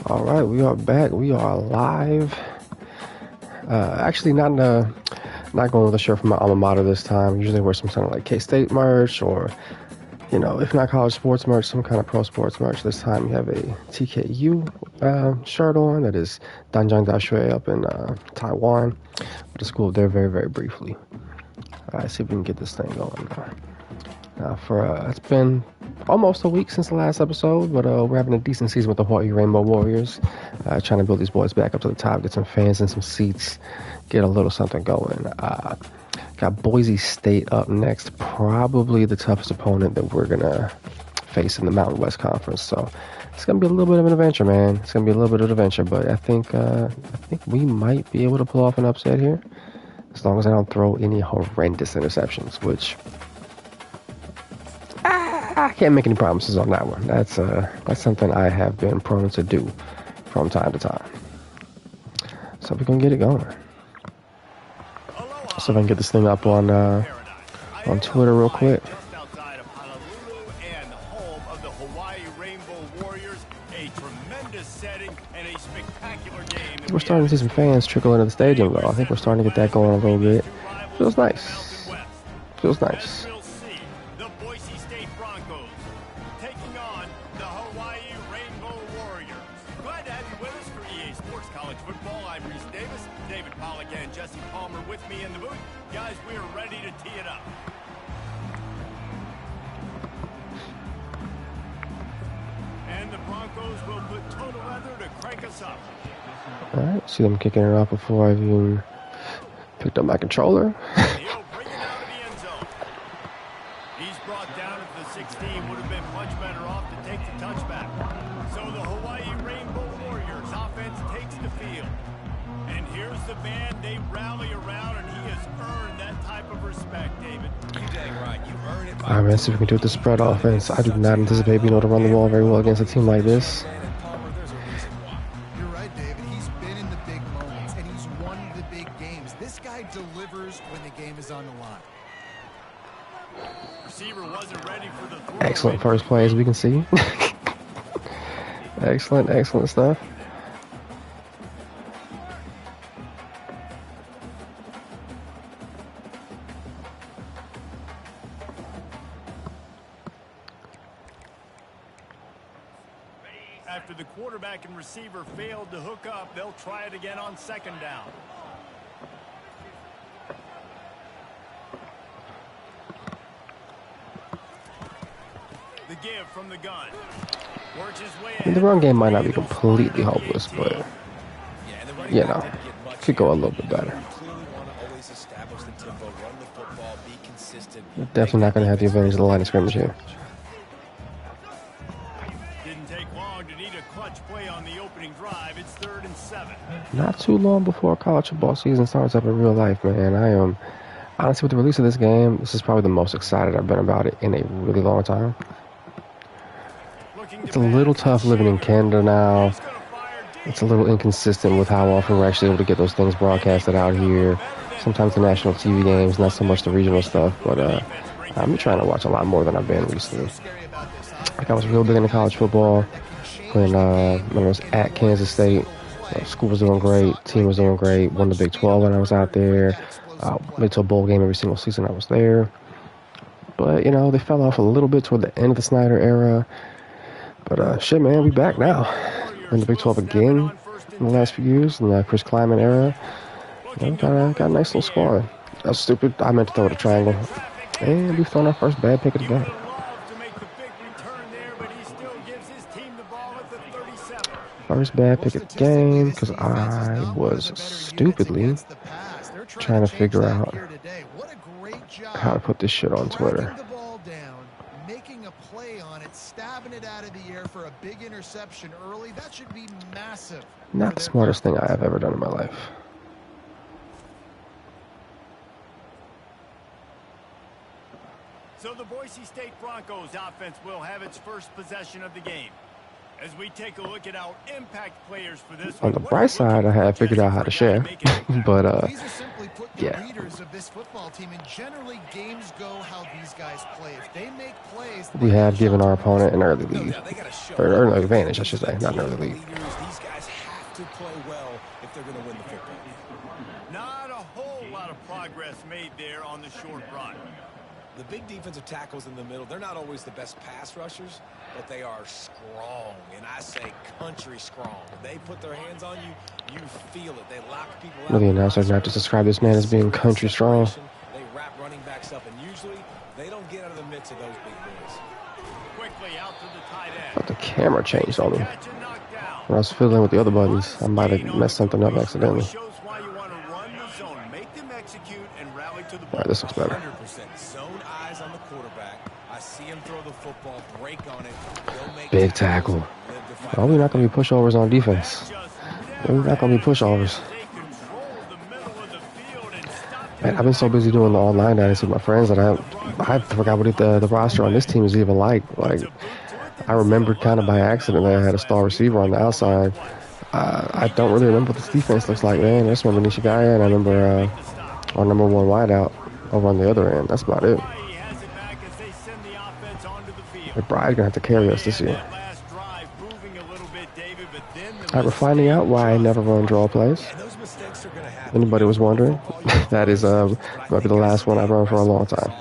All right, we are back. We are live. Actually, not going with a shirt from my alma mater this time. Usually, I wear some kind of like K-State merch, or if not college sports merch, some kind of pro sports merch. This time, we have a TKU shirt on. That is Danjang Dashui up in Taiwan. The school there very, very briefly. All right, see if we can get this thing going. It's been almost a week since the last episode, but we're having a decent season with the Hawai'i Rainbow Warriors. Trying to build these boys back up to the top, get some fans and some seats, get a little something going. Got Boise State up next, probably the toughest opponent that we're gonna face in the Mountain West Conference. So it's gonna be a little bit of an adventure, man. It's gonna be a little bit of an adventure, but I think we might be able to pull off an upset here, as long as I don't throw any horrendous interceptions, which I can't make any promises on that one. That's something I have been prone to do from time to time. So we're gonna get it going. So if I can get this thing up on Twitter real quick. We're starting to see some fans trickle into the stadium, though. I think we're starting to get that going a little bit. Feels nice. Feels nice. Alright, see them kicking it off before I've even picked up my controller. He's brought down at the 16, would have been much better off to take the touchback. So the Hawai'i Rainbow Warriors offense takes the field. And here's the band they rally around, and he has earned that type of respect, David. You dang right, you earned it. Alright, man, see if we can do it with the spread offense. I do not anticipate being able to run the ball very well against a team like this. Excellent first play, as we can see. Excellent stuff. After the quarterback and receiver failed to hook up, they'll try it again on second down. The give from the gun. Works his way The run game might not be completely hopeless, but could go a little bit better. We're definitely not going to have the advantage of the line of scrimmage here. Didn't take long to need a clutch play on the opening drive. It's 3rd and 7. Not too long before college football season starts up in real life, man. I am honestly, with the release of this game, this is probably the most excited I've been about it in a really long time. It's a little tough living in Canada now. It's a little inconsistent with how often we're actually able to get those things broadcasted out here. Sometimes the national TV games, not so much the regional stuff, but I'm trying to watch a lot more than I've been recently. Like, I was real big into college football when I was at Kansas State. School was doing great, team was doing great, won the Big 12 when I was out there. Went to a bowl game every single season I was there. But, they fell off a little bit toward the end of the Snyder era. But, shit, man, we back now. In the Big 12 again in the last few years, in the Chris Kleiman era. Got a nice little squad. That was stupid. I meant to throw the triangle. And we've thrown our first bad pick of the game. First bad pick of the game, because I was stupidly trying to figure out how to put this shit on Twitter. Making a play on it, stabbing it out of the air for a big interception early. That should be massive. Not the smartest thing I have ever done in my life. So the Boise State Broncos offense will have its first possession of the game. As we take a look at our impact players for this on the bright side, I had figured out how to share, but yeah. We have given our opponent an early lead, or an early advantage, I should say, not an early lead. to play well if they're going to win the football. Not a whole lot of progress made there on the short run. The big defensive tackles in the middle, they're not always the best pass rushers, but they are strong, and I say country strong. If they put their hands on you, you feel it. They lock people out. Really, announcers are not to describe this man as being country strong. They wrap running backs up, and usually they don't get out of the midst of those big boys. Quickly out to the tight end. But the camera changed on me. Catch and knock down. When I was fiddling with the other buttons, I might have messed something up accidentally. Shows why you want to run the zone, make them execute, and rally to the ball. All right, this looks better. 100% zone eyes on the quarterback. I see him throw the football, break on it. Big tackle. Oh, we're not going to be pushovers on defense. We're not going to be pushovers. Man, I've been so busy doing the online dynasty with my friends that I forgot what the roster on this team is even like. Like, I remembered kind of by accident that I had a star receiver on the outside. I don't really remember what this defense looks like, man. I just remember Nishigaya, and I remember our number one wideout over on the other end. That's about it. McBride's going to have to carry us this year. All right, we're finding out why I never run draw plays. Anybody was wondering? That is might be the last one I've run for a long time.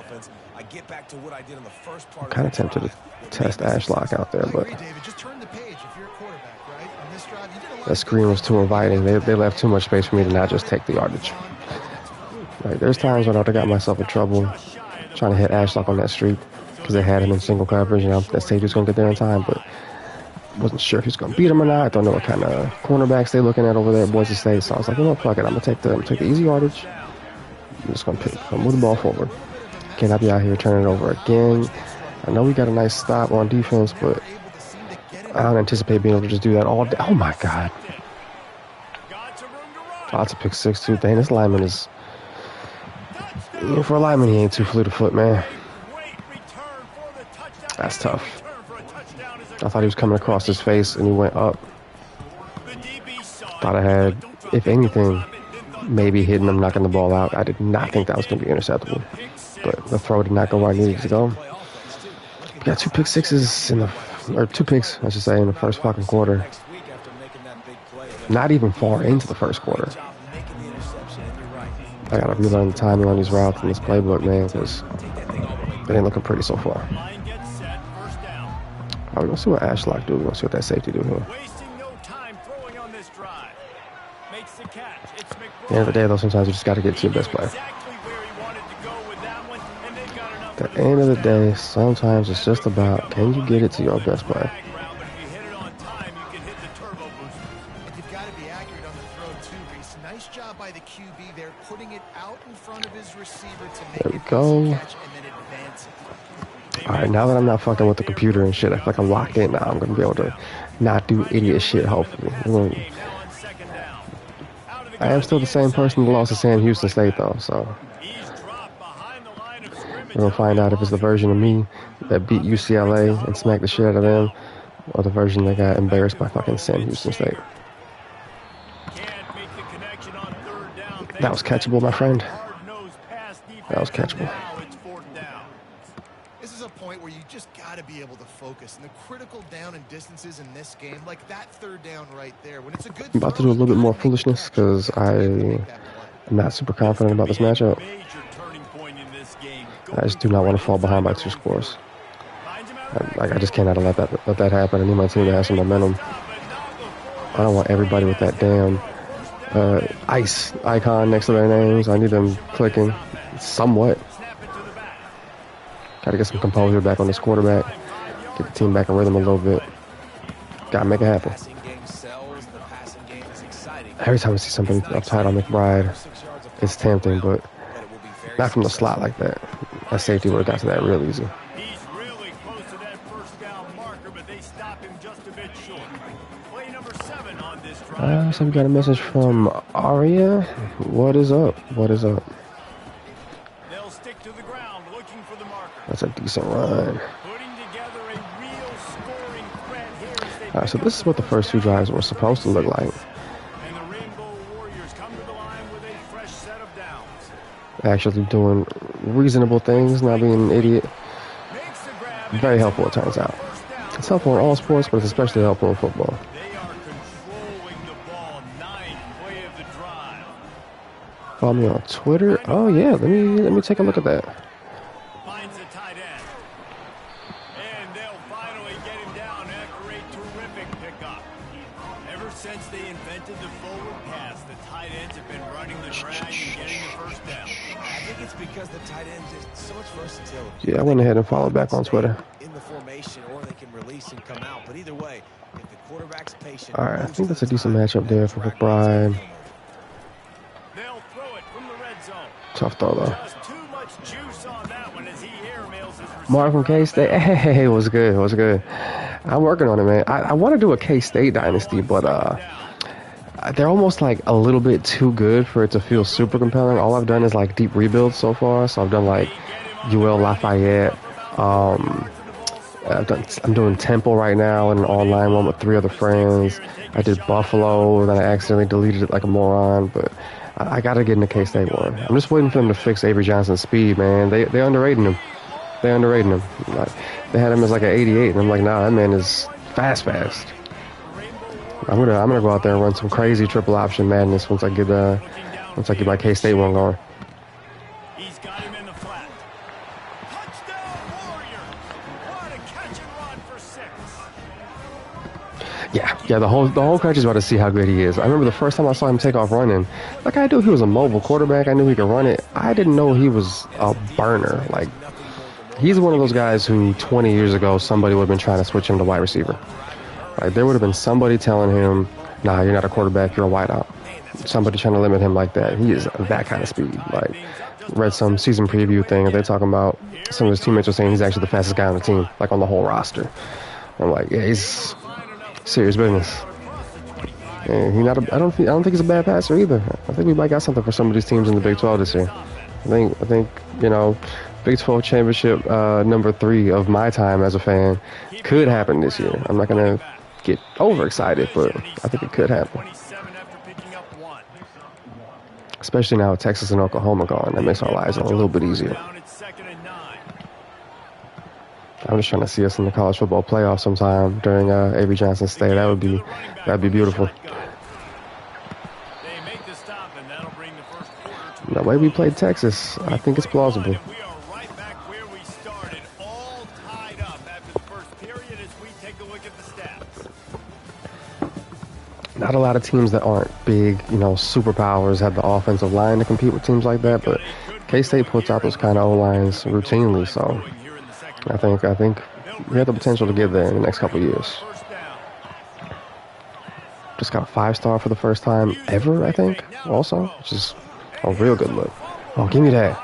I'm kind of tempted to test Ashlock out there, but that screen was too inviting. They left too much space for me to not just take the yardage. Like, there's times when I got myself in trouble trying to hit Ashlock on that streak because they had him in single coverage, and that safety was going to get there in time, but wasn't sure if he was going to beat him or not. I don't know what kind of cornerbacks they're looking at over there at Boise State, so I was like, you know, fuck it. I'm going to take the easy yardage. I'm just going to move the ball forward. Cannot be out here turning it over again. I know we got a nice stop on defense, but I don't anticipate being able to just do that all day. Oh, my God. Lots of pick six, too. Dang, this lineman is... For a lineman, he ain't too fleet of foot, man. That's tough. I thought he was coming across his face, and he went up. Thought I had, if anything, maybe hitting him, knocking the ball out. I did not think that was going to be interceptable. But the throw did not go where I needed to go. We got two pick sixes or two picks, I should say, in the first fucking quarter. Not even far into the first quarter. I got to relearn the timing on these routes in this playbook, man, because it ain't looking pretty so far. All right, we're going to see what Ashlock do. We're going to see what that safety do here. At the end of the day, though, sometimes you just got to get to your best player. At the end of the day, sometimes it's just about, can you get it to your best player? You've got to be accurate on the throw, too, Reese. Nice job by the QB there, putting it out in front of his receiver to make it easy catch and then advance it. All right, now that I'm not fucking with the computer and shit, I feel like I'm locked in now. I'm going to be able to not do idiot shit, hopefully. I am still the same person that lost to Sam Houston State, though, so we're going to find out if it's the version of me that beat UCLA and smacked the shit out of them, or the version that got embarrassed by fucking Sam Houston State. That was catchable, my friend. That was catchable. This is a point where you just got to be able to focus. And the critical down and distances in this game, like that third down right there, when it's a good I'm about to do a little bit more foolishness because I'm not super confident about this matchup. I just do not want to fall behind by 2 scores. I just cannot let that happen. I need my team to have some momentum. I don't want everybody with that damn ice icon next to their names. I need them clicking somewhat. Got to get some composure back on this quarterback. Get the team back in rhythm a little bit. Got to make it happen. Every time I see somebody up tight on McBride, it's tempting, but not from the slot like that. That safety would have got to that real easy. So we got a message from Aria. What is up? What is up? That's a decent run. Alright, so this is what the first 2 drives were supposed to look like. Actually doing reasonable things, not being an idiot. Very helpful, it turns out. It's helpful in all sports, but it's especially helpful in football. Follow me on Twitter. Oh yeah, let me take a look at that. Finds the tight end. And they'll finally get him down after a terrific pickup. Ever since they invented the forward pass, the tight ends have been running the drag and getting the first down. I think it's because the tight ends is so much versatility. Yeah, I went ahead and followed back on Twitter. In the formation, or they can release and come out. But either way, if the quarterback's patient, All right, I think that's a decent matchup there for McBride. They'll throw it from the red zone. Tough throw though. Just too much juice on that one as he airmails his receiver. Mark from K-State. Hey, what's good? What's good? I'm working on it, man. I want to do a K-State dynasty, but they're almost like a little bit too good for it to feel super compelling. All I've done is like deep rebuilds so far. So I've done like UL Lafayette. I'm doing Temple right now in an online one with 3 other friends. I did Buffalo, then I accidentally deleted it like a moron, but I got to get in the K-State one. I'm just waiting for them to fix Avery Johnson's speed, man. They're underrating him. They're underrating him. Like, they had him as like an 88, and I'm like, nah, that man is fast. I'm gonna go out there and run some crazy triple option madness once I get my K-State one going. He's got him in the flat. Touchdown Warriors! What a catch and run for 6. Yeah. The whole country's about to see how good he is. I remember the first time I saw him take off running. Like I knew he was a mobile quarterback. I knew he could run it. I didn't know he was a burner. Like he's one of those guys who 20 years ago somebody would have been trying to switch him to wide receiver. Like there would have been somebody telling him, "Nah, you're not a quarterback. You're a wideout." Somebody trying to limit him like that. He is that kind of speed. Like read some season preview thing. They're talking about some of his teammates are saying he's actually the fastest guy on the team, like on the whole roster. I'm like, yeah, he's serious business. And I don't think he's a bad passer either. I think we might got something for some of these teams in the Big 12 this year. I think Big 12 championship number 3 of my time as a fan could happen this year. I'm not gonna get overexcited, but I think it could happen. Especially now with Texas and Oklahoma gone, that makes our lives a little bit easier. I'm just trying to see us in the college football playoff sometime during Avery Johnson's stay. That'd be beautiful. The way we played Texas, I think it's plausible. We are right back where we started, all tied up after the first period as we take a look at the stats. Not a lot of teams that aren't big, superpowers have the offensive line to compete with teams like that, but K-State puts out those kind of O-lines routinely, so I think we have the potential to get there in the next couple of years. Just got a 5-star for the first time ever, I think, also, which is a real good look. Oh, give me that.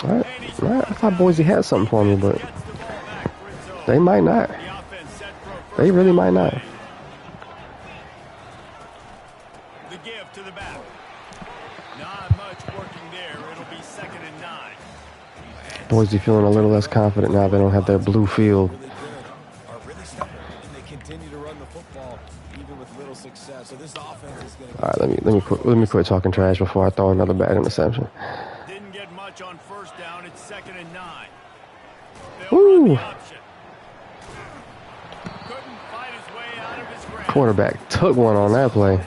All right. I thought Boise had something for me, but they might not. They really might not. The give to the back. Not much working there. It'll be 2nd and 9. Boise feeling a little less confident now they don't have their blue field. All right, let me quit talking trash before I throw another bad interception. Didn't get much on 1st down. It's 2nd and 9. Woo! Couldn't fight his way out of his grasp. Quarterback took one on that play.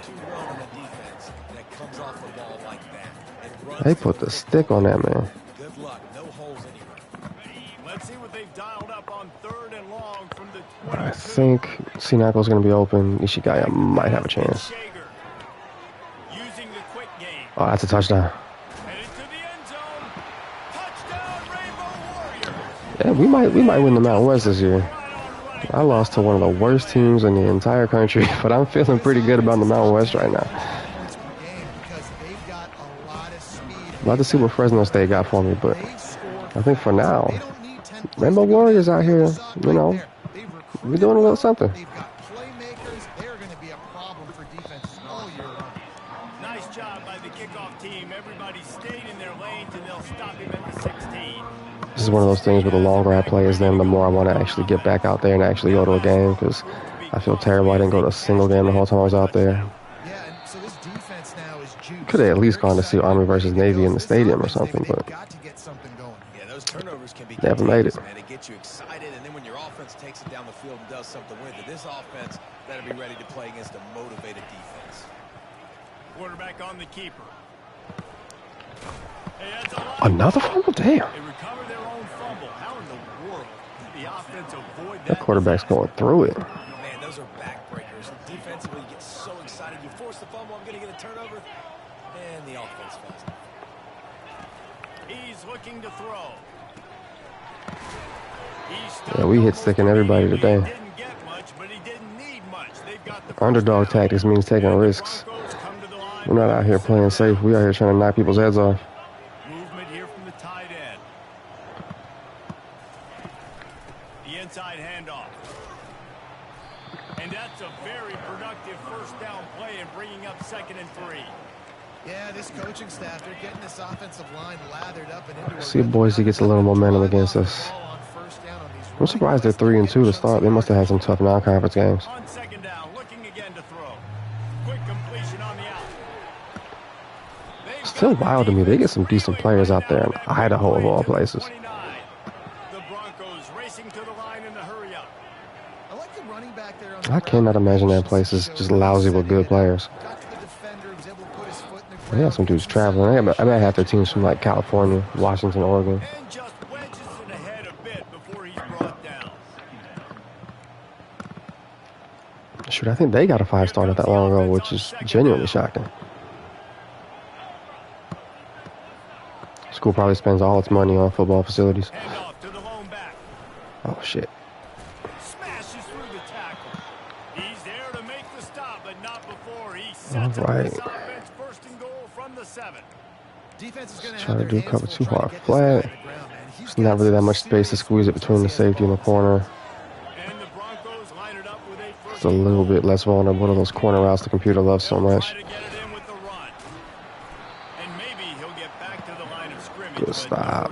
They put the stick on that man. Good luck. No holes anywhere. Let's see what they've dialed up on 3rd and long from the 22. I think Sinako's going to be open. Ishigaya might have a chance. Using the quick game. Oh, that's a touchdown. And into the end zone. Touchdown, Rainbow Warriors. Yeah, we might win the Mountain West this year. I lost to one of the worst teams in the entire country, but I'm feeling pretty good about the Mountain West right now. About to see what Fresno State got for me, but I think for now, Rainbow Warriors out here, we're doing a little something. Nice job by the kickoff team. Everybody stayed in their lanes, and they'll stop him at the 16. This is one of those things where the longer I play as them, the more I want to actually get back out there and actually go to a game, because I feel terrible I didn't go to a single game the whole time I was out there. Could have at least gone to see Army versus Navy in the stadium or something, but They haven't made it. Man, it gets you excited, and then when your offense takes it down the field and does something with it, this offense better be ready to play against a motivated defense. Quarterback on the keeper. Hey, that's a lot. Another fumble? Damn. They recover their own fumble. How in the world did the offense avoid that? That quarterback's going through it. Man, those are backbreakers. Defensively, you get so excited. You force the fumble, I'm going to get a turnover. And the offense falls. He's looking to throw. Yeah, we hit sticking everybody today. Didn't get much, but he didn't need much. They've got the Underdog tactics means taking risks. We're not out here playing safe. We out here trying to knock people's heads off. Movement here from the tight end. The inside handoff. And that's a very productive first down play and bringing up 2nd and 3. Yeah, this coaching staff, they're getting this offensive line lathered up and into See if Boise gets a little momentum against us. I'm surprised they're 3-2 to start. They must have had some tough non-conference games. On 2nd down, looking again to throw. Quick completion on the out. Still wild to me. They get some decent players out there in Idaho of all places. The Broncos racing to the line in the hurry up. I like the running back there on I cannot imagine that place is just lousy with good players. They got some dudes traveling. I bet half their teams from like California, Washington, Oregon. And just wedges it ahead a bit before he's brought down. Shoot, I think they got a 5-star not that long ago, which is genuinely shocking. School probably spends all its money on football facilities. Handoff to the lone back. Oh, shit. Smashes through the tackle. He's there to make the stop, but not before he sets All up right. this offense 1st and goal from the 7. Defense is going Try to do cover 2 hard flat. There's not really that much space to squeeze it between the safety and the corner. And the Broncos line it up with a It's a little bit less vulnerable to those corner routes the computer loves so much. Try to get it in with the run. And maybe he'll get back to the line of scrimmage. Good stop.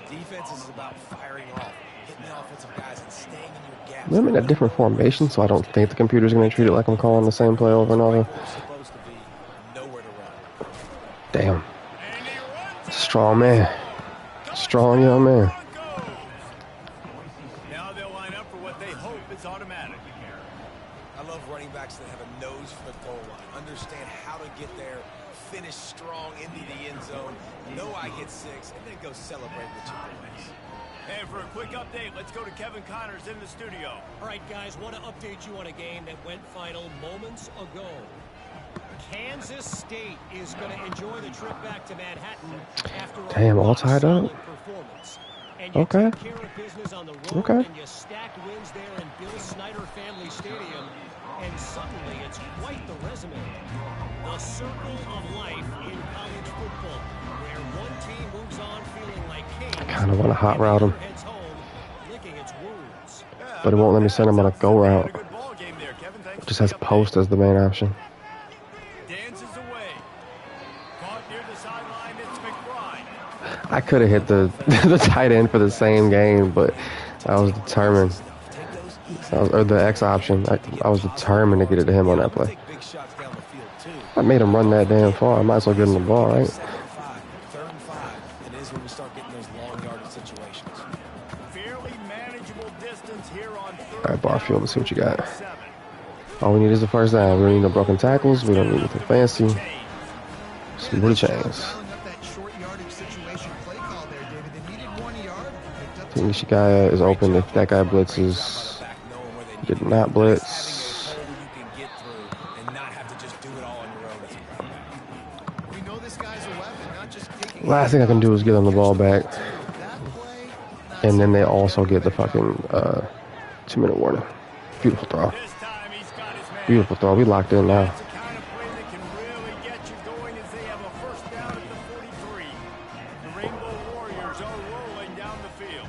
Defense is about firing off, hitting the offensive guys and staying in your gaps. I'm in a different formation, so I don't think the computer's going to treat it like I'm calling the same play over and over. Supposed to be nowhere to run. Damn. Strong man. Strong young man. Now they'll line up for what they hope is automatic. I love running backs that have a nose for the goal line, understand how to get there, finish strong into the end zone, know I hit 6, and then go celebrate with your boys. And for a quick update, let's go to Kevin Connors in the studio. All right, guys, want to update you on a game that went final moments ago. Kansas State is going to enjoy the trip back to Manhattan after Damn, all tied up. And you Okay. take care of business on the road, Okay. and you stack wins there in Bill Snyder Family Stadium, and suddenly it's quite the resume. The circle of life in college football, where one team moves on feeling like kings. I kind of want to hot route him, Heads home, licking its wounds. but it won't let me send him on a go route. Had a good ball game there, Kevin. Thanks It just for has the update. post as the main option. Dances away. Caught near the sideline, it's McBride. I could have hit the the tight end for the same game, but I was determined. Or the X option. I was determined to get it to him on that play. Take big shots down the field, too. I made him run that damn far. I might as well give him the ball, right? 3rd and 5. It is when we start getting those long yardage situations. Fairly manageable distance here on 3rd All right, Barfield, let's see what you got. down, 7. All we need is the first down. We don't need no broken tackles. We don't need anything fancy. Just booty chains. Dialing up that short yardage situation play call there, David. They needed 1 yard. I think Nishikaya is open if that guy blitzes. Did not blitz. We know this guy's a weapon, not just kicking. Last thing I can do is get him the ball back. And then they also get the fucking 2-minute warning. Beautiful throw. This time he's got his man. Beautiful throw. We locked in now. That's the kind of play that can really get you going as they have a first down at the 43. The Rainbow Warriors are rolling down the field.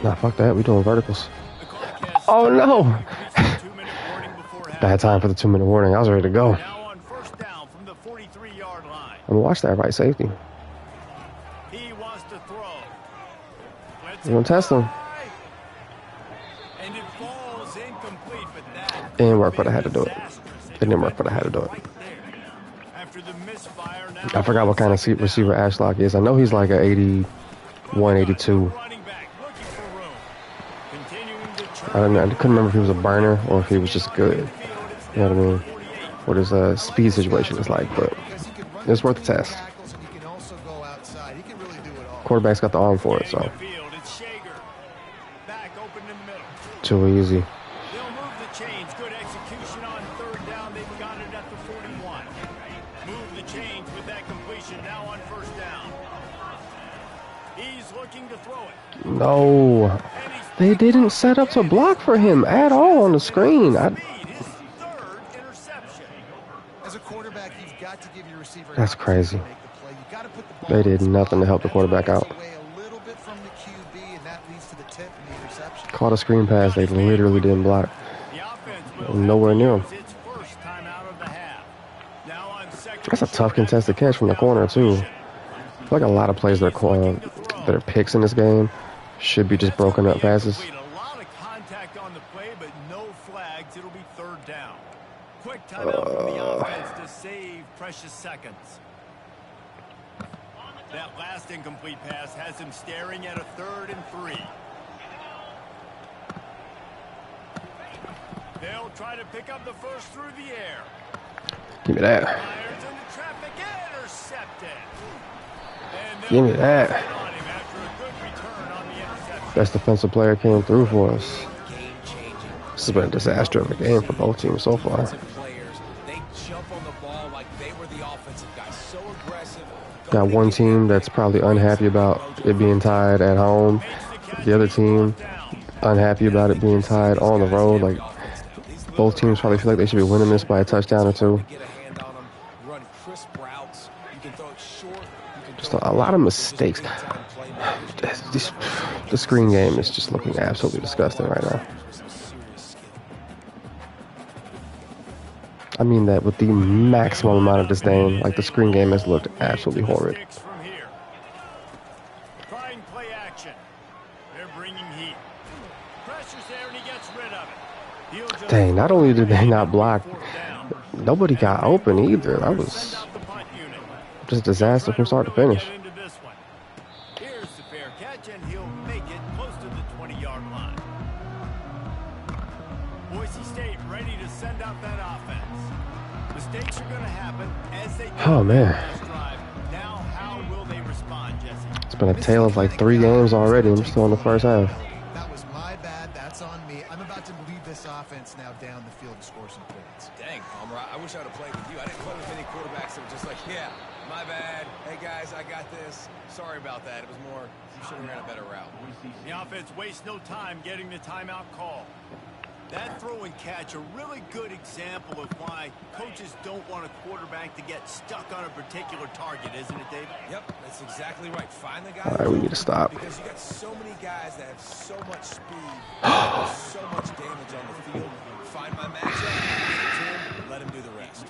Nah, fuck that. We doing verticals. The clock has Oh no! 2-minute warning before half. Bad time for the 2-minute warning. I was ready to go. Now on first down from the 43-yard line. I'm gonna watch that right safety. He wants to throw. We're gonna test him. And it falls incomplete, but that It didn't work, but I had to do it. It didn't work, but I had to do it. after the misfire, now I forgot what kind of receiver Ashlock is. I know he's like a 81, 82. running back looking for room. Continuing to I couldn't remember if he was a burner or if he was just good. You know what I mean? What his speed situation is like, but it's worth the test. Quarterback's got the arm for it, so too easy. They'll move the chains. Good execution on third down. They've got it at the 41. Move the chains with that completion. Now on first down. He's looking to throw it. No, they didn't set up to block for him at all on the screen. As a quarterback, you've got to give your receiver. That's crazy. They did nothing to help the quarterback out. Caught a screen pass. They literally didn't block. Nowhere near him. That's a tough contested catch from the corner too. I feel like a lot of plays that are picks in this game should be just broken up passes. A lot of contact on the play, but no flags. It'll be third down. Quick timeout from the offense to save precious seconds. That last incomplete pass has him staring at a 3rd and 3. They'll try to pick up the first through the air. Give me that. Fires into traffic, intercepted. Give me that. Best defensive player came through for us. This has been a disaster of a game for both teams so far. Got one team that's probably unhappy about it being tied at home. The other team unhappy about it being tied on the road. Like, both teams probably feel like they should be winning this by a touchdown or two. Just a lot of mistakes. The screen game is just looking absolutely disgusting right now. I mean that with the maximum amount of disdain. Like, the screen game has looked absolutely horrid. Trying play action. They're bringing heat. Pressure's there and he gets rid of it. Dang, not only did they not block, nobody got open either. That was just a disaster from start to finish. Here's the fair catch and he'll make it close to the 20-yard line. Boise State ready to send out that offense. Mistakes are going to happen as they Oh man. Now how will they respond, Jesse? It's been a tale of like 3 games already. I'm still in the first half. That was my bad. That's on me. I'm about to lead this offense now down the field to score some points. Dang, Palmer, I wish I would have played with you. I didn't play with many quarterbacks that were just like, yeah, my bad. Hey, guys, I got this. Sorry about that. It was more, you should have ran a better route. The offense wastes no time getting the timeout call. That throw and catch, a really good example of why coaches don't want a quarterback to get stuck on a particular target, isn't it, David? Yep, that's exactly right. Find the guy. All right, we need to stop. Because you got so many guys that have so much speed, so much damage on the field. Find my matchup, let him do the rest.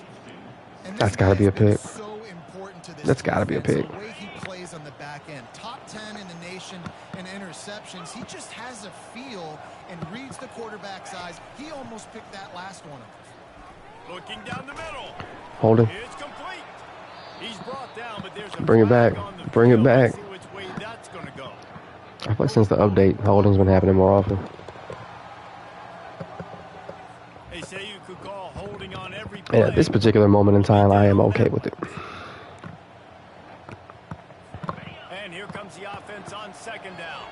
That's got to be a pick. So important to this. That's got to be a pick. The way he plays on the back end, top 10 in the nation in interceptions. He just has a feel and reads the quarterback's eyes. He almost picked that last one up. Looking down the middle. Holding. It's complete. He's brought down, but there's a Bring it back. Bring it back. See which way that's going to go. I feel like since the update, holding's been happening more often. They say you could call holding on every And at this particular moment in time, I am okay with it. And here comes the offense on second down.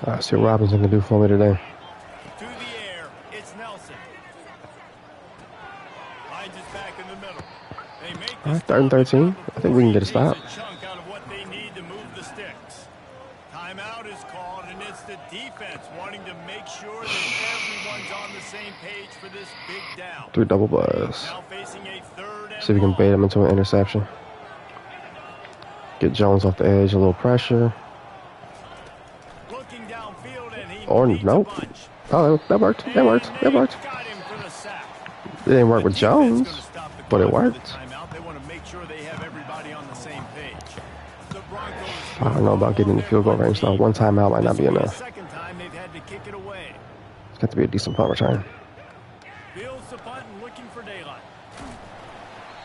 All right, see what Robinson can do for me today. To the air, it's Nelson. Finds it back in the middle. They make All right, 3rd and 13. I think we can get a stop. chunk out of what they need to move the sticks. Timeout is called, and it's the defense wanting to make sure that everyone's on the same page for this big down. 3 double buzz. Now facing a 3rd and See if we can long. bait him into an interception. Get Jones off the edge, a little pressure. Looking downfield, and he Or needs a nope. bunch. Oh, that worked. That worked. That worked. Got him for the sack. It didn't work with The defense Jones, gonna stop the but it clock for the worked. timeout. They want to make sure they have everybody on the same page. The Broncos I don't know about getting in the field goal range, though. One timeout might not be This will the enough. second time they've had to kick it away. It's got to be a decent punt return. Fields the punt and looking for daylight.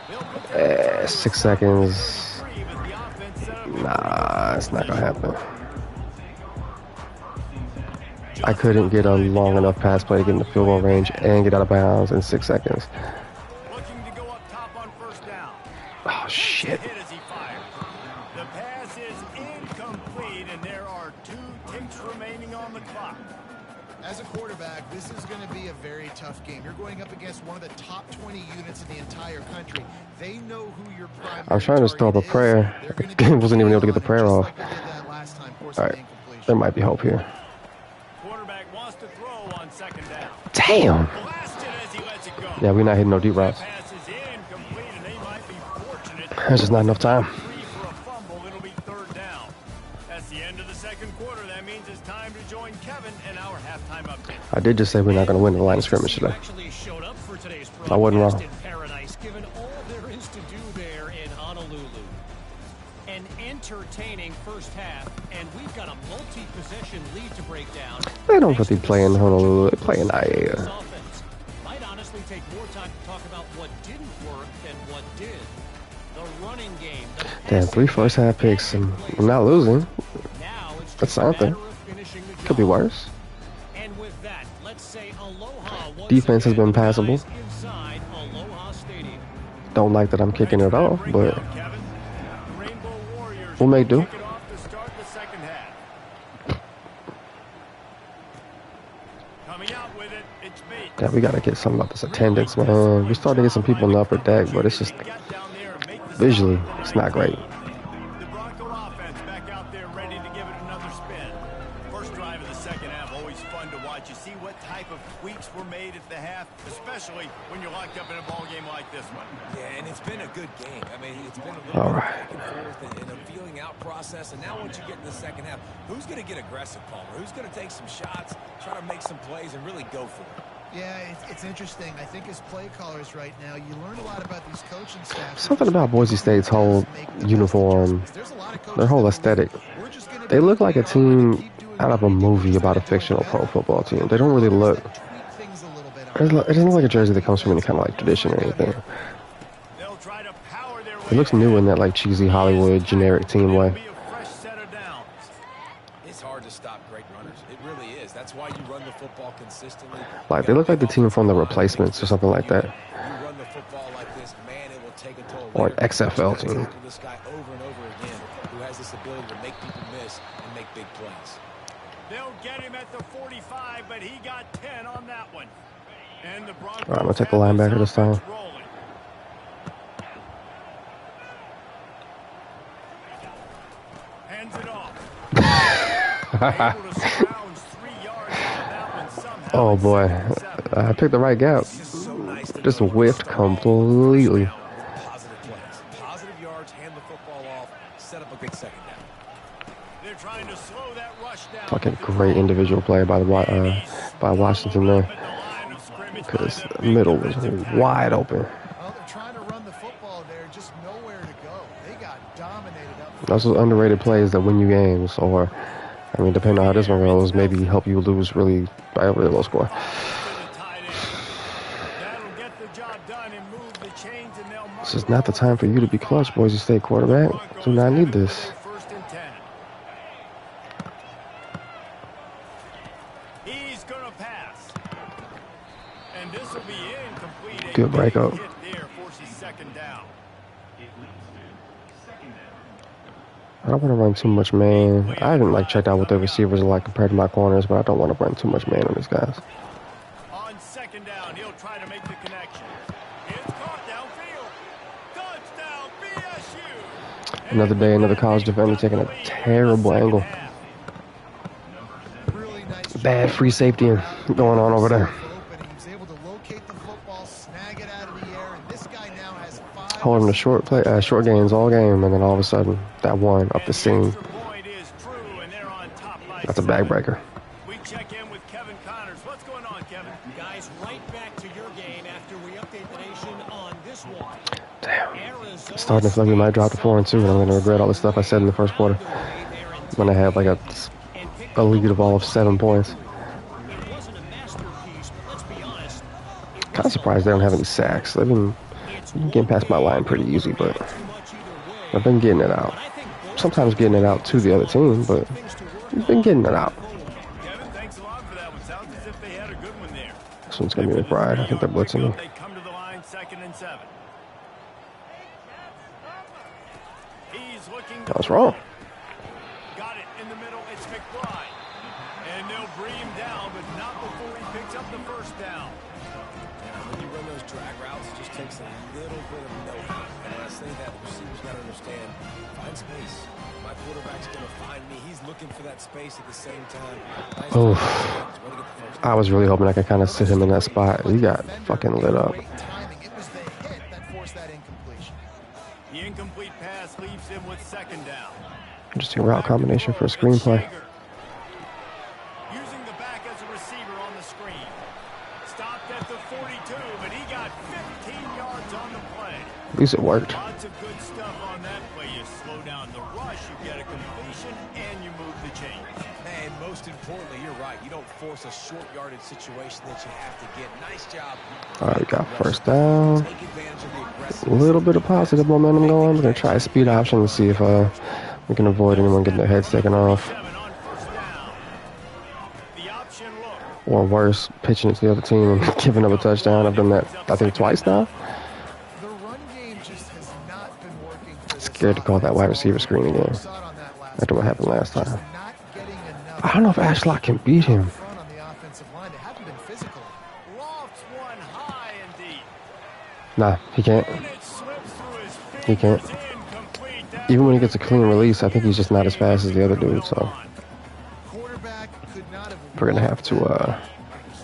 They'll put that 6 seconds. free, but the offense set up a Nah, it's not going to happen. I couldn't get a long enough pass play to get in the field goal range and get out of bounds in 6 seconds. Looking to go up top on first down. Oh, shit. Hit as he fired. The pass is incomplete, and there are 2 ticks remaining on the clock. As a quarterback, this is going to be a very tough game. You're going up against one of the top 20 units in the entire country. They know who your primary I was trying to stop a prayer. Wasn't even able to get the prayer off. Alright, there might be hope here. Quarterback wants to throw on second down. Damn! Blasted as he lets it go. Yeah, we're not hitting no deep routes. Pass is incomplete, and they might be fortunate. There's just not enough time. Free for a fumble. It'll be third down. That's the end of the second quarter. That means it's time to join Kevin and our halftime update. I did just say we're not going to win the line of scrimmage today. Actually showed up for today's I wasn't wrong. broadcast in paradise, given all there is to do there in Honolulu. An entertaining first half, and we've got a multi-possession lead to break down. They don't really play in Honolulu. They play in Aiea. Might honestly take more time to talk about what didn't work than what did. The running game. Damn, 3 first half picks, and we're not losing. Now it's That's just a matter something. of finishing the Could be job. worse. And with that, let's say aloha once Defense has again, been passable. guys, inside Aloha Stadium. Don't like that I'm kicking it off, but Kevin, the Rainbow Warriors we'll make do. kick it off to start the second half. Coming out with it, it's Bates. Yeah, we gotta get something about this attendance, man. We're starting to get some people in the upper deck, but it's just visually, it's not great. The Bronco offense back out there ready to give it another spin. First drive of the second half, always fun to watch. You see what type of tweaks were made at the half, especially when you're locked up in a ball game like this one. Yeah, and it's been a good game. I mean, it's been a All little right. back and forth and a feeling out process. And now once you get in the second half, who's going to get aggressive, Palmer? Who's going to take some shots, try to make some plays, and really go for it? Yeah, it's interesting. I think as play callers right now, you learn a lot about these coaching staffs. Something about Boise State's whole uniform, their whole aesthetic. They look like a team out of a movie about a fictional pro football team. They don't really look. It doesn't look like a jersey that comes from any kind of like tradition or anything. They'll try to power their way It looks new in that like cheesy Hollywood generic team way. Be a fresh set of downs. It's hard to stop great runners. It really is. That's why you run the football consistently. Like they look like the team from The Replacements or something like that. You run the football like this, man, it will take a toll. Or an XFL team. This guy over and over again who has this ability to make people miss and make big plays. They'll get him at the 45, but he got 10 on that one. And the Broncos All right, I'm gonna take the linebacker this time. rolling. Hands it off. Able to scrounge 3 yards out of that one somehow. Oh boy, I picked the right gap. Just whiffed completely. Positive plays, positive yards, hand the football off, set up a good second down. They're trying to slow that rush down. Fucking great individual play by Washington there, because the middle was wide open. Well, they're trying to run the football there, just nowhere to go. They got dominated up. Those are underrated plays that win you games, or, I mean, depending on how this one goes, maybe help you lose really by a really low score. This is not the time for you to be clutch, Boise State quarterback. Do not need this. He's gonna pass. And this will be incomplete. Good breakup. Hit there, forces second down. I don't want to run too much man. I haven't like checked out what their receivers are like compared to my corners, but I don't want to run too much man on these guys. On second down, he'll try to make the connection. It's caught downfield. Touchdown, BSU. Another day, another college defender taking a terrible angle. Really nice Bad free safety going on over there. open. He was able to locate the football, snag it out of the air, and this guy now has 5. Holding the short gains all game, and then all of a sudden, that one up the seam. Extra point is true, and they're on top by That's a backbreaker. We check in with Kevin Connors. What's going on, Kevin? Guys, right back to your game after we update the nation on this one. Damn. Arizona Starting to feel like we might drop to 4-2, and I'm going to regret all the stuff I said in the first quarter when I had like a lead of all of 7 points. It wasn't a masterpiece, but let's be honest. Kind of surprised they don't have any sacks. They've been getting past my line pretty easy, but I've been getting it out. Sometimes getting it out to the other team, but we've been getting it out. Kevin, thanks a lot for This one's going to be McBride. I think they're blitzing him. They come to the line, 2nd and 7. He's looking. That was wrong. Got it in the middle. It's McBride. And they'll bring him down, but not before he picks up the first down. When you run those drag routes, it just takes a little bit of know-how. And when I say that, the receiver's got to understand, find space. My quarterback's going to find me. He's looking for that space at the same time. Oh, I was really hoping I could kind of sit him in that spot. He got fucking lit up. It was the hit that forced that incompletion. The incomplete pass leaves him with 2nd down. Interesting route combination for a screenplay. Using the back as a receiver on the screen. Stopped at the 42, but he got 15 yards on the play. At least it worked. Lots of good stuff on that play. You slow down the rush, you get a completion, and you move the chains. And most importantly, you're right. You don't force a short yardage situation that you have to get. Nice job. All right, we got first down. Take advantage of the A aggressive. little bit of positive momentum going. We're going to try a speed option and see if we can avoid anyone getting their heads taken off. 7 on first down. The option look. Or worse, pitching it to the other team and giving up a touchdown. I've done that, I think, twice now. The run game just has not been working for this Scared to call that wide receiver screen again Saw it on that last after what happened last time. not getting enough I don't know if Ashlock can beat him. front on the offensive line. They haven't been physical. Lofts one high and deep. Nah, he can't. And it slips through his He can't. fingers. Incomplete. That Even when he gets a clean release, I think he's just not as fast as the other dude. So Quarterback could not have we're going to have to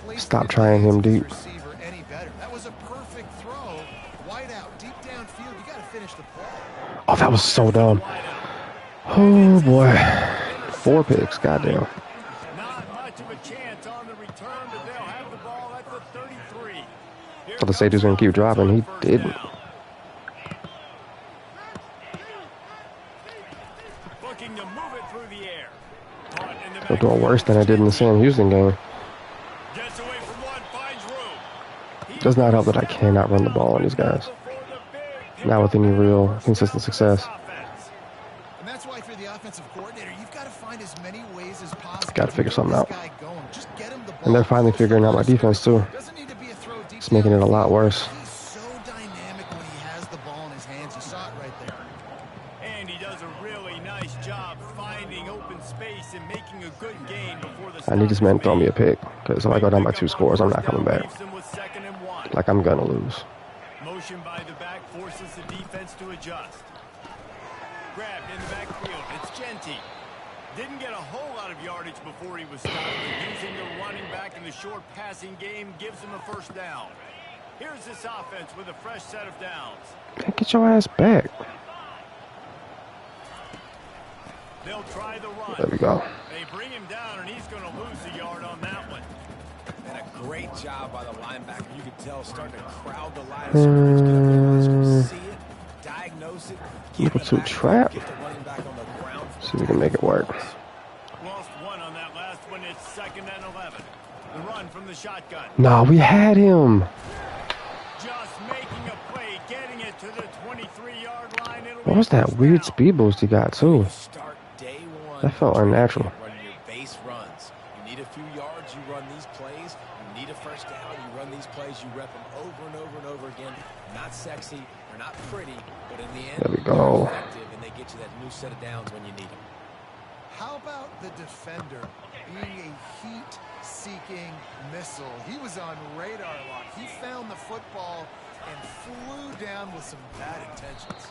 placed stop it trying him against his deep. receiver any better. That was a perfect throw. Wide out, deep downfield. You got to finish the play. Oh, that was so dumb. Oh, boy. 4 picks. Goddamn. Not much of a chance on the return, but they'll have the ball at the 33. Thought the safety was going to keep dropping. He didn't. Looking to move it through the air. Caught in the They're doing worse than I did in the Sam Houston game. Gets away from one, finds room. Does not help that I cannot run the ball on these guys. Not with any real consistent success. And that's why through the offensive coordinator, you've got to find as many ways as possible. Gotta figure something out. Guy going. Just get him the ball. And they're finally figuring out my defense, too. Doesn't need to be a throw deep It's making it a lot worse. He's so dynamic when he has the ball in his hands. You saw it right there. And he does a really nice job finding open space and making a good gain before the I need this man to throw me a pick. Because if I go down by 2 scores, I'm not coming back. Like I'm going to lose. Motion by the back forces the defense to adjust. Grabbed in the backfield. It's Genty. Didn't get a whole lot of yardage before he was stopped, but using the running back in the short passing game gives him a first down. Here's this offense with a fresh set of downs. Man, get your ass back. They'll try the run. There we go. They bring him down, and he's going to lose a yard on that one. And a great job by the linebacker. You can tell starting to crowd the line. Get up there, see it, diagnose it, get Number the 2 back, trap. get the running back on the ground. See if we can make it work. Lost one on that last one. It's 2nd and 11. The run from the shotgun. No, we had him. Just making a play, getting it to the 23-yard line. It'll What was that weird speed boost he got, too? Start day one. That felt unnatural. Run your base runs. You need a few yards, you run these plays. You need a first down, you run these plays. You rep them over and over and over again. Not sexy, they're not pretty, but in the end, There we go. they're effective, and they get you that new set of downs when you need them. How about the defender being a heat-seeking missile? He was on radar lock. He found the football and flew down with some bad intentions.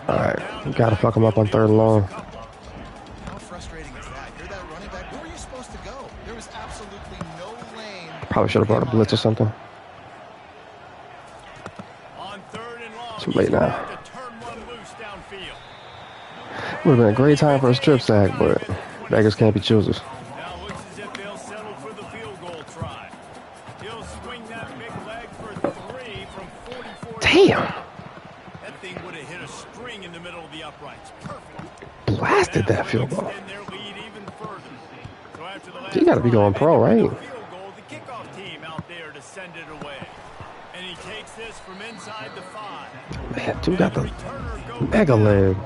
All right, we got to fuck him up on 3rd and long. How frustrating is that? You're that running back. Where were you supposed to go? There was absolutely no lane. Probably should have brought a blitz or something. On 3rd and long. Too late now. To turn one loose downfield. Would have been a great time for a strip sack, but beggars can't be choosers. Now looks as if they'll settle for the field goal try. He'll swing that big leg for 3 from 44. Damn. That thing would have hit a string in the middle of the uprights. Perfect. Blasted that field goal. Extend their lead even further. So after the last You got to be going pro, right? field goal, the kickoff team out there to send it away. And he takes this from inside the 5. Man, dude got the Returner goes mega leg.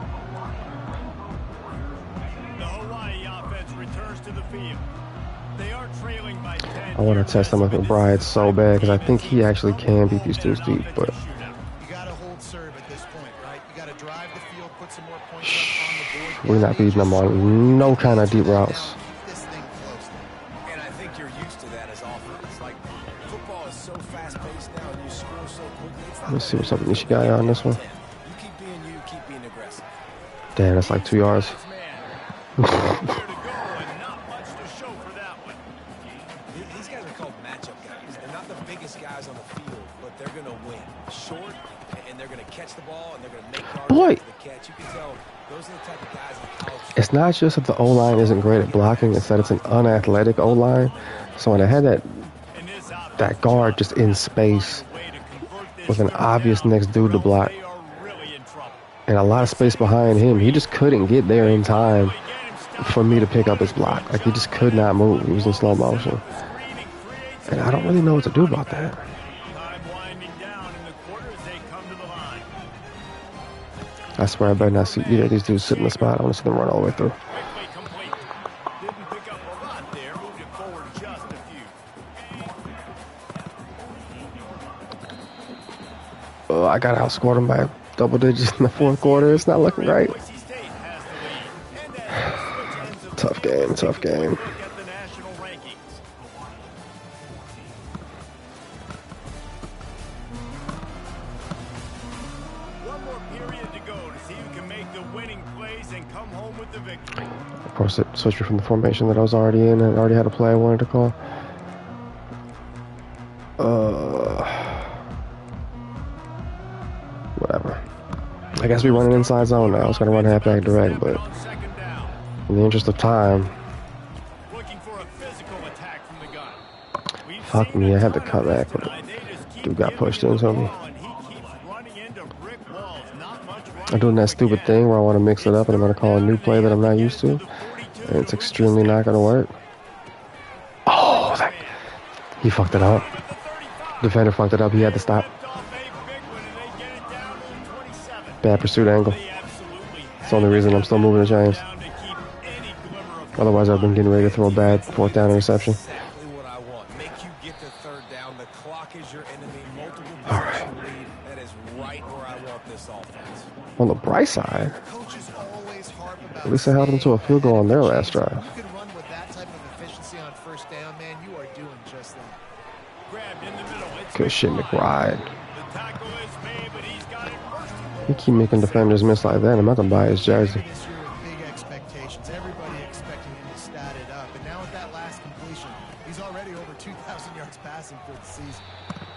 The Hawaii offense returns to the field. They are trailing by 10. I want to test him with McBride so bad because I think he actually can beat these dudes deep, but You got to hold serve at this point, right? You got to drive the field, put some more points up on the board. we're not beating them on no kind of deep routes. Keep this thing close. And I think you're used to that as offense. Like, football is so fast-paced now, and you score so quickly. It's not Let's see what's up with Nishigaya on this one. you keep being you, keep being aggressive. Damn, that's like 2 yards. Where to go and not much to show for that one. These guys are called matchup guys. They're not the biggest guys on the field, but they're going to win. Short, and they're going to catch the ball, and they're going to make yards Boy. after the catch. You can tell those are the type of guys in college. It's not just that the O-line isn't great at blocking, it's that it's an unathletic O-line. So when I had that guard just in space with an obvious next dude to block and a lot of space behind him, he just couldn't get there in time for me to pick up his block. Like, he just could not move. He was in slow motion. And I don't really know what to do about that. Time winding down in the quarter as they come to the line. I swear I better not see either of these dudes sit in the spot. I want to see them run all the way through. Quickly complete. Didn't pick up a lot there. Moved it forward just a few. I got outscored him by double digits in the fourth quarter. It's not looking right. Boise State has the lead. And that switch ends up Tough game, tough game. look at the national rankings. One more period to go to see who can make the winning plays and come home with the victory. Of course, it switched me from the formation that I was already in and already had a play I wanted to call. Whatever. I guess we run an inside zone now. I was going to run halfback direct, but On second down, in the interest of time, looking for a physical attack from the gun. We've fuck seen me. a I had to ton cut of this back, but tonight. They just keep dude got giving pushed him into the me. ball, and he keeps running into brick walls. Not much running I'm doing that to stupid again. thing where I want to mix it up and I'm going to call a new play that I'm not used to. And it's extremely not going to work. Oh, he fucked it up. Defender fucked it up. He had to stop. Bad pursuit angle. It's the only reason I'm still moving the chains. Otherwise, I've been getting ready to throw a bad fourth down interception. Exactly what I want. Make you get to third down. The clock is your enemy. Multiple All right. possession lead. That is right where I want this offense. On the bright side, Coaches always harp about at least I held them to a field goal on their last drive. You can run with that type of efficiency on first down, man. You are doing just that. Grabbed in the middle. It's Good shit, McBride. The tackle is made, but he's got it first and goal. You keep making defenders miss like that, I'm about to buy his jersey. This year with big expectations, everybody expecting him to stat it up. And now with that last completion, he's already over 2,000 yards passing for the season.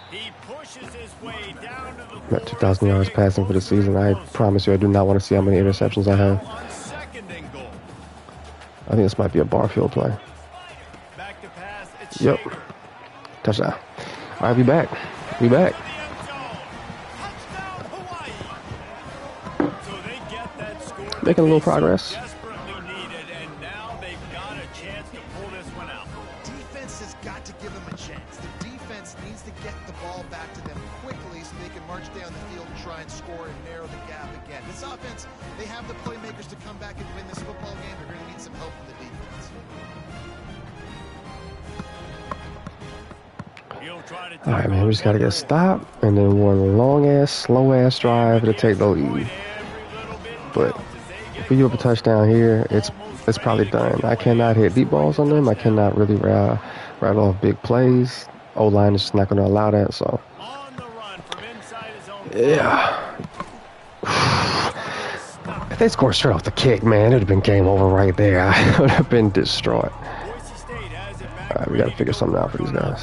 He pushes his way down to the Got 2,000 yards passing for the season. I promise you, I do not want to see how many interceptions I have. on second and goal. I think this might be a Barfield play. Back to pass. It's Yep. Shaver. Touchdown. All right, we back. We back. Touchdown, Hawaii. So they get that score. Making a little progress. Desperately needed, and now they've got a chance to pull this one out. Defense has got to give them a chance. The defense needs to get the ball back to them quickly so they can march down the field and try and score and narrow the gap again. This offense, they have the playmakers to come back and win this football game. They're going to need some help from the defense. He'll try to All right, man, we just got to get a stop and then one long-ass, slow-ass drive to take the lead. But if we give up a touchdown here, it's probably done. I cannot hit deep balls on them. I cannot really rattle off big plays. O-line is just not going to allow that, so. on the run from inside his own. Yeah. If they scored straight off the kick, man, it would have been game over right there. I would have been destroyed. Boise State has it back. All right, we got to figure something out for these guys.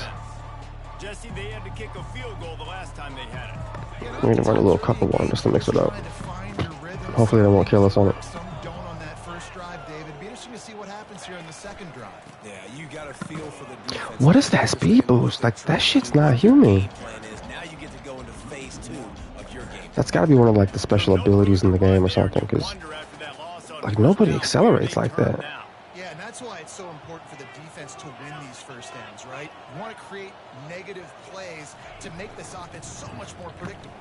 Jesse, they had to kick a field goal the last time they had it. We're going to run a little couple one just to mix it up. Trying to find your rhythm. Hopefully they won't kill us on it. Some don't on that first drive, David. Be interesting to see what happens here in the second drive. Yeah, you got to feel for the defense. What is that speed boost? Like, that shit's not human. Plan is now you get to go into phase 2 of your game. That's got to be one of, like, the special abilities in the game or something, because, Wonder after that loss on like, nobody first down, accelerates they like turn that. now. Yeah, and that's why it's so important for the defense to win these first downs, right? You want to create negative plays to make this offense so much more predictable.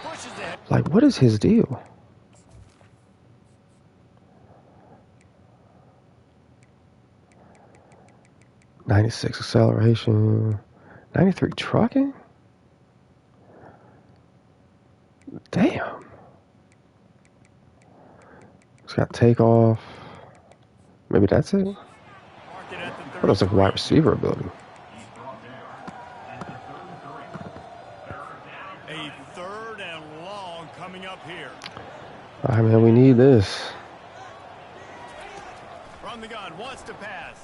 Pushes ahead. Like, what is his deal? 96 acceleration. 93 trucking? Damn. It's got takeoff. Maybe that's it? What else like wide receiver ability? A 3rd and long coming up here. I mean, we need this. From the gun, wants to pass.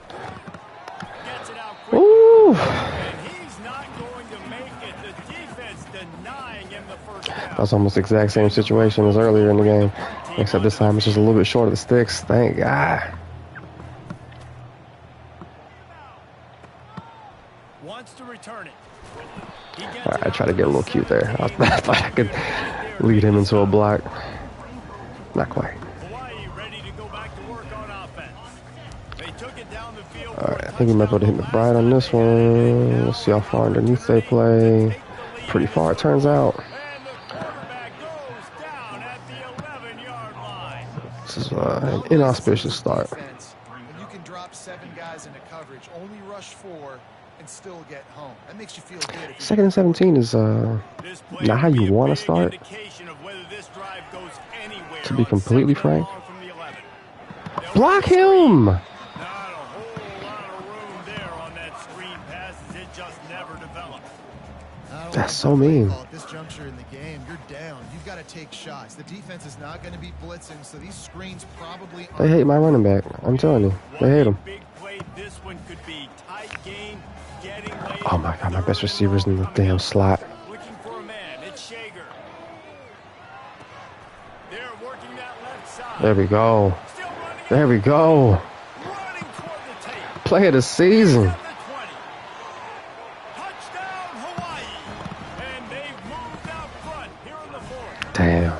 Gets it out quickly. Ooh. And he's not going to make it. The defense denying him the first down. That's almost the exact same situation as earlier in the game. Except this time it's just a little bit short of the sticks. Thank God. Wants to return it. Alright, I tried to get a little cute there. I thought I could lead him into a block. Not quite. Hawaii ready to go back to work on offense. They took it down the field. Alright, I think we might be able to hit McBride on this one. Let's see how far underneath they play. Pretty far, it turns out. And the quarterback goes down at the 11-yard line. This is an inauspicious start. When you can drop 7 guys into coverage, only rush 4, and still get home. That makes you feel good. 2nd and 17 is not how you want to start. To be completely frank. Block him! Not a whole lot of room there on that screen pass as it just never developed. That's so mean. At this juncture in the game, you're down. You've got to take shots. The defense is not going to be blitzing, so these screens probably They hate my running back. I'm telling you. They hate him. Big play. This one could be tight game. Oh my God, my best receiver's in the damn slot. Looking for a man. It's Shager. They're working that left side. There we go. Still running. There we go. Running toward the tape. Play of the season. Touchdown Hawaii. And they've moved out front here in the 4th. Damn.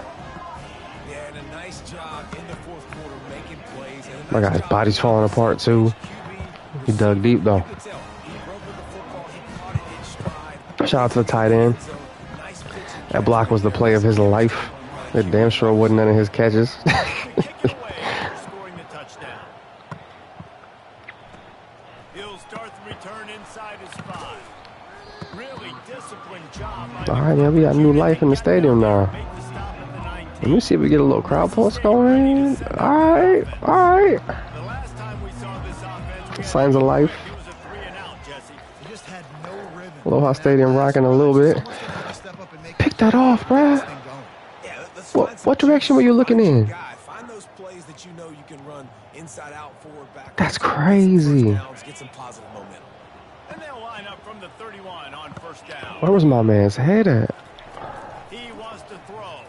Yeah, and a nice job in the 4th quarter making plays. And My guy's body's falling apart too. He dug deep though. Shout out to the tight end. That block was the play of his life. It damn sure wasn't none of his catches. Scoring the touchdown. He'll start the return inside his 5. Really disciplined job. All right, man, we got new life in the stadium now. Let me see if we get a little crowd pulse going. All right, all right. The last time we saw this offense, Signs of life. it was a 3 and out, Jesse. You just had no rhythm. Aloha Stadium rocking a little bit. Pick that off, bruh. What direction were you looking in? Find those plays that you know you can run inside out, forward, back. That's crazy. Get some positive momentum. And they'll line up from the 31 on first down. Where was my man's head at? He wants to throw.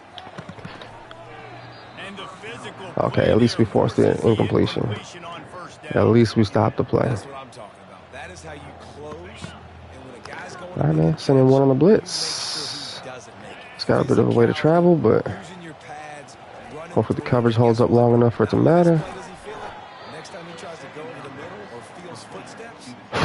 And the physical Okay, at least we forced the incompletion. on first At down. least we stopped the play. That's what I'm talking about. That is how you close. And when a guy's going All right, man. Sending one on the blitz. It's got a bit of a way to travel, but using your pads, running hopefully the coverage holds up long enough for it to matter. does he feel it? Next time he tries to go into the middle or feels footsteps. A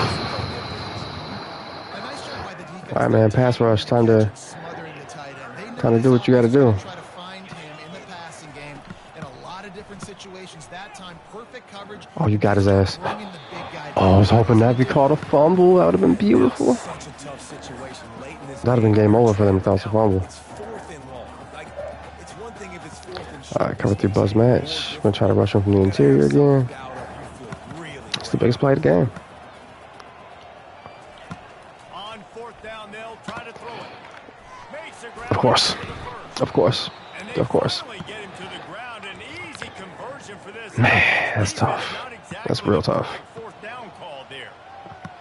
nice job by the defense. All right, man. Pass rush. Time to Smothering the tight end. They know Time to do what you gotta do. Try to find him in the passing game in a lot of different situations. That time, perfect coverage. Oh, you got his ass. Bringing the big guy Oh, I was hoping that'd be called a fumble. That would have been beautiful. Such a tough situation late in this That'd have been game over for them if that was a fumble. It's 4th and long. Like, it's one thing if it's 4th and All right, cover 3 buzz match. Gonna try to rush him from the interior again. It's the biggest play of the game. On 4th down, they'll try to throw it. Makes a grab Of course. for the first. Of course. And they Of course. finally get him to the ground. An easy conversion for this. Man, that's tough. Not exactly That's real the tough. perfect 4th down call there.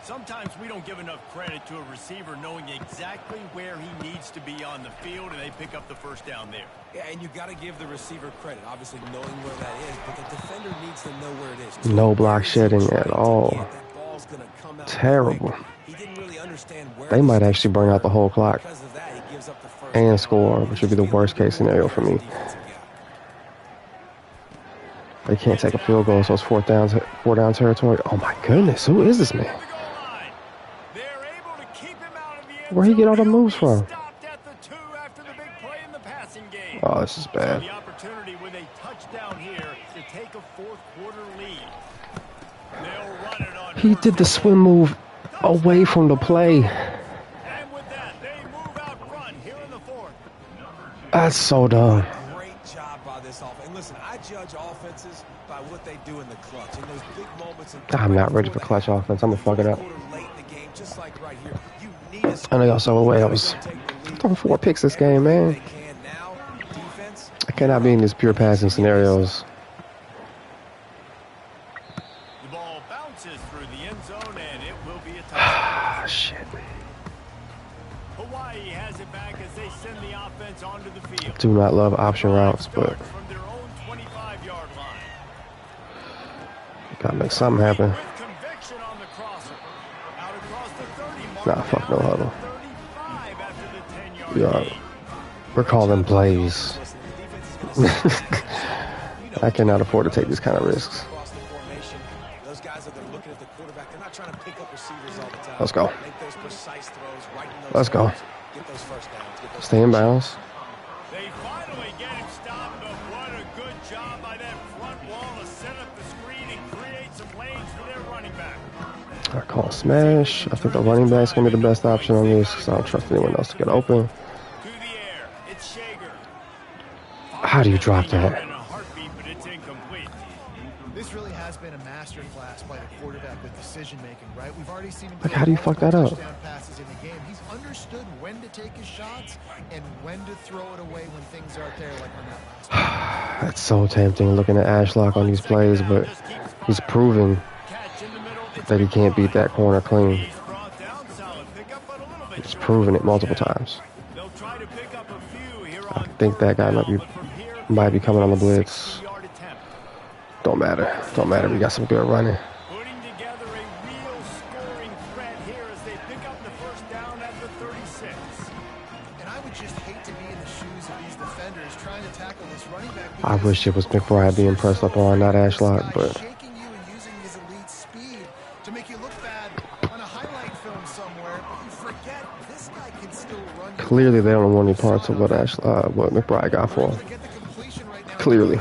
Sometimes we don't give enough credit to a receiver knowing exactly where he needs to be on the field, and they pick up the first down there. Yeah, and you got to give the receiver credit, obviously knowing where that is, but the defender needs to know where it is. No block shedding at all. That ball's gonna come out Terrible. quick. He didn't really understand where They might actually burn out the whole clock because of that, he gives up the first and down. score, which would be the worst case scenario for me. They can't take a field goal, so it's 4th down territory. Oh my goodness, who is this man? They're able to keep him out of the end Where'd he get all the zone. moves He from? stopped at the 2 after the big play in the passing game. Oh, this is bad. The opportunity with a touchdown here to take a 4th quarter lead. They'll run it on He did the swim move away from the play. And with that, they move out front here in the fourth. That's so dumb. Great job by this offense. And listen, I judge offenses by what they do in the clutch. In those big moments. I'm not ready for clutch offense. I'm gonna fuck it up. Late in the game, just like right here, you need a I know y'all saw the way I was throwing 4 picks this game, man. I cannot be in these pure passing scenarios. The ball bounces through the end zone, and it will be a touchdown. Ah, shit. Hawaii has it back as they send the offense onto the field. Do not love option routes, but From their own 25-yard line. gotta make something happen. With conviction on the crosser. Out across the 30 mark. Nah, fuck no huddle. 35 after the 10-yard Yeah, gain. we're calling plays. I cannot afford to take these kind of risks. Those guys are looking at the quarterback. They're not trying to pick up receivers all the time. Let's go. Make those precise throws right in those Let's go. spots. Get those first downs. Get those Stay in bounds. They finally get him stopped, but what a good job by that front wall to set up the screen and create some lanes for their running back. I call a smash. I think the running back's gonna be the best option on this because I don't trust anyone else to get open. To the air, it's Shager. How do you drop that? In a heartbeat, but it's incomplete. This really has been a masterclass by the quarterback with decision making, right? We've already seen him Like, how do you fuck that up? touchdown passes in the game. He's understood when to take his shots and when to throw it away when things aren't there, like on that last one. It's so tempting looking at Ashlock on these plays, but he's proven Catch in the middle. It's that he can't beat that corner clean. He's brought down, solid pickup, but a little bit He's short. proven it multiple times. They'll try to pick up a few here I on think that guy might be coming on the blitz. 60-yard attempt. Don't matter. Don't matter. We got some good running. Putting together a real scoring threat here as they pick up the first down at the 36. And I would just hate to be in the shoes of these defenders trying to tackle this running back. I wish it was McBride being pressed up on, not Ashlock, but Shaking you and using his elite speed to make you look bad on a highlight film somewhere, but you forget this guy can still run. clearly they don't want any parts of what McBride got for him. Clearly.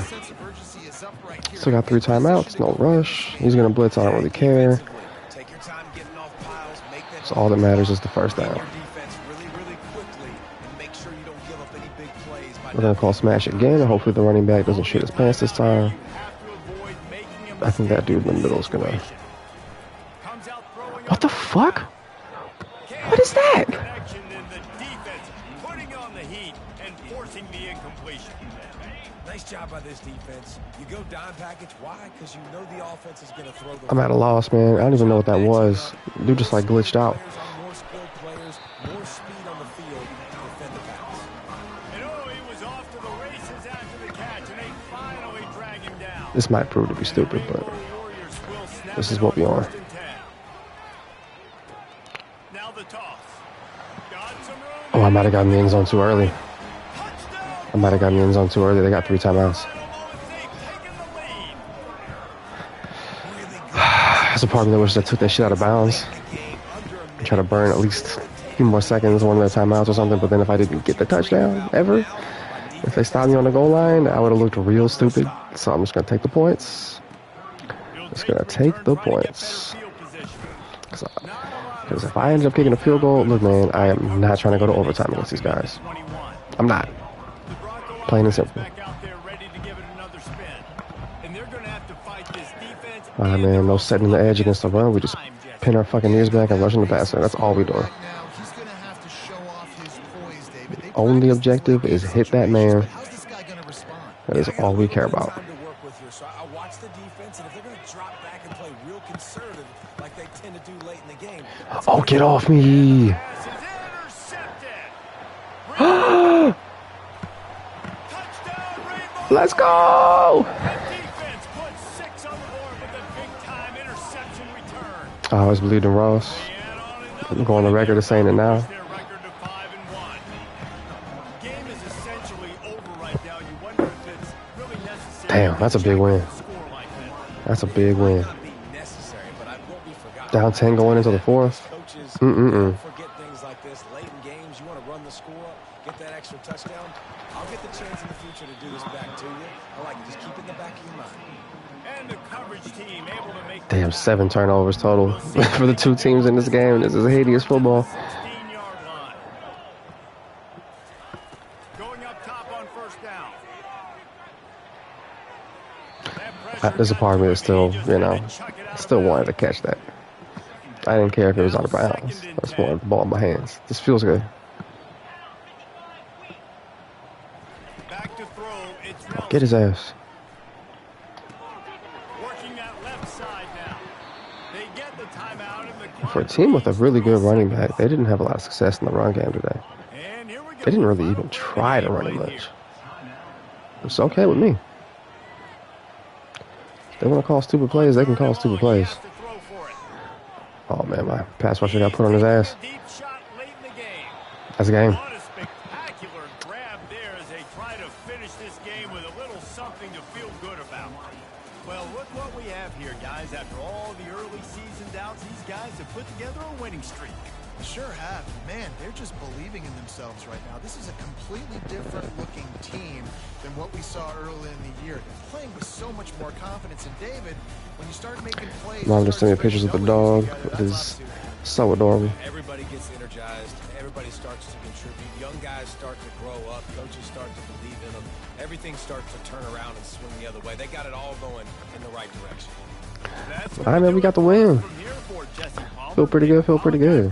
Still got 3 timeouts, no rush. He's gonna blitz, I don't really care. Take your time getting off piles. Make that So all that matters is the first down. your defense really, really quickly and make sure you don't give up any big plays. We're gonna call smash again, and hopefully the running back doesn't shoot his pants this time. I think that dude in the middle is gonna. What the fuck? What is that? Connection in the defense, putting on the heat and forcing the incompletion. Nice job by this defense. You go dime package. Why? Because you know the offense is going to throw the I'm at a loss, man. I don't even know what that was. Dude just like glitched out. Players are more skilled players, more speed on the field to defend the pass. And oh, he was off to the races after the catch, and they finally drag him down. This might prove to be stupid, but Warriors will snap this is it what we are. first and 10. Now the toss. Got some room. Oh, I might have gotten the end zone too early. Touchdown. I might have gotten the end zone too early. They got 3 timeouts. There's a part of me that wishes I took that shit out of bounds. Try to burn at least a few more seconds, one of their timeouts or something. But then if I didn't get the touchdown ever, if they stopped me on the goal line, I would have looked real stupid. So I'm just going to take the points. Just going to take the points. Because if I end up kicking a field goal, look, man, I am not trying to go to overtime against these guys. I'm not. Plain and simple. Alright, man, no setting the edge against the run. We just pin our fucking ears back and rushing the passer. That's all we doing. The only objective is hit that man. That is all we care about. So I watch the defense, and if they're going to drop back and play real conservative like they tend to do late in the game. Oh, get off me! Let's go! I always believed in Ross. I'm going on the record of saying it now. Damn, that's a big win. That's a big win. Down 10 going into the 4th. Forget things like this late in games. You want to run the score up, get that extra touchdown. I'll get the chance in the future to do this back to you. I like it. Just keep it in the back of your mind. And the coverage team able to make Damn, 7 turnovers total for the two teams in this game. This is hideous football. 16-yard line. Going up top on first down. There's a part of me that still, you know, still wanted to catch that. I didn't care if it was out of bounds. I just wanted the ball in my hands. This feels good. Back to throw. It's Nelson. Get his ass. Working that left side now. They get the timeout in the For a team with a really good running back, they didn't have a lot of success in the run game today. And here we go. They didn't really even try to run it much. It's okay with me. If they want to call stupid plays, they can call stupid plays. Oh man, my pass rusher got put on his ass. Deep shot late in the game. That's a game. What a spectacular grab there as they try to finish this game with a little something to feel good about. Well, look what we have here, guys. After all the early season doubts, these guys have put together a winning streak. Sure have. Man, they're just believing in themselves right now. This is a completely different looking team than what we saw early in the year. They're playing with so much more confidence. And David, when you start making plays, Mom just sent me pictures of the dog. It is so adorable. Everybody gets energized. Everybody starts to contribute. Young guys start to grow up. Coaches start to believe in them. Everything starts to turn around and swing the other way. They got it all going in the right direction. All right, man, we got the win. Feel pretty good. Feel pretty good.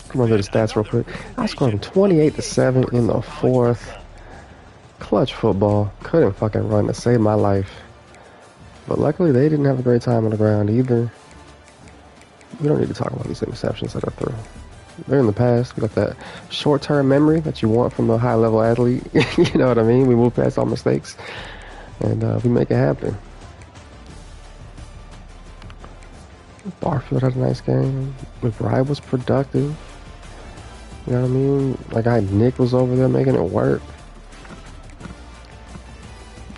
Come on to the stats real quick. I scored 28-7 in the fourth. Clutch football. Couldn't fucking run to save my life. But luckily, they didn't have a great time on the ground either. We don't need to talk about these interceptions that I threw. They're in the past. We got that short-term memory that you want from a high-level athlete. You know what I mean? We move past all mistakes, and we make it happen. Barfield had a nice game. McBride was productive. You know what I mean? Like, Nick was over there making it work.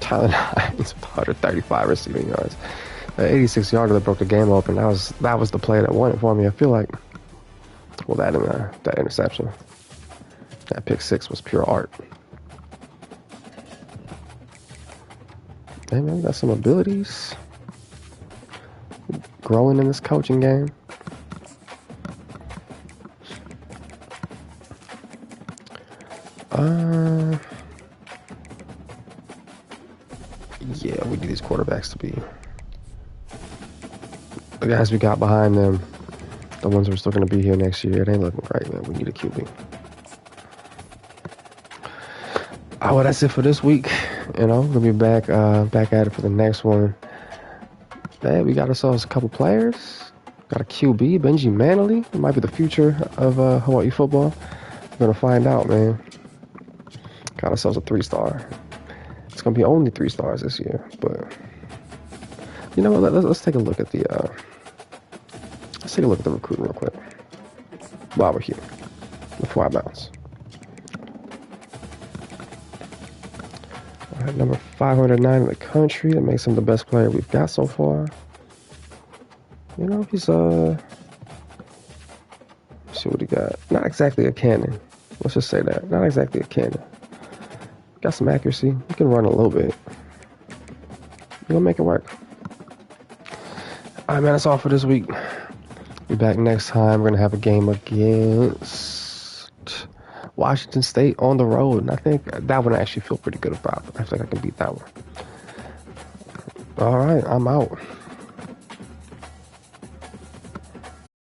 Tyler Hines with 135 receiving yards. The 86-yarder that broke the game open. That was the play that won it for me. I feel like, well, that interception, that pick six was pure art. Hey man, we got some abilities. Growing in this coaching game. Yeah, we need these quarterbacks to be the guys we got behind them, the ones who are still going to be here next year. It ain't looking great, man. We need a QB. Oh, well, that's it for this week. You know, we'll be back at it for the next one. Man, we got ourselves a couple players. Got a QB, Benji Manley. It might be the future of Hawaii football. We're going to find out, man. Got ourselves a 3-star. It's going to be only 3 stars this year, but you know what? Let's take a look at the recruiting real quick while we're here before I bounce. All right, number 509 in the country. That makes him the best player we've got so far. You know, he's let's see what he got. Not exactly a cannon. Let's just say that. Not exactly a cannon. Got some accuracy. He can run a little bit. You're gonna make it work. Alright, man, that's all for this week. Be back next time. We're gonna have a game against Washington State on the road, and I think that one I actually feel pretty good about. I think I can beat that one. Alright, I'm out.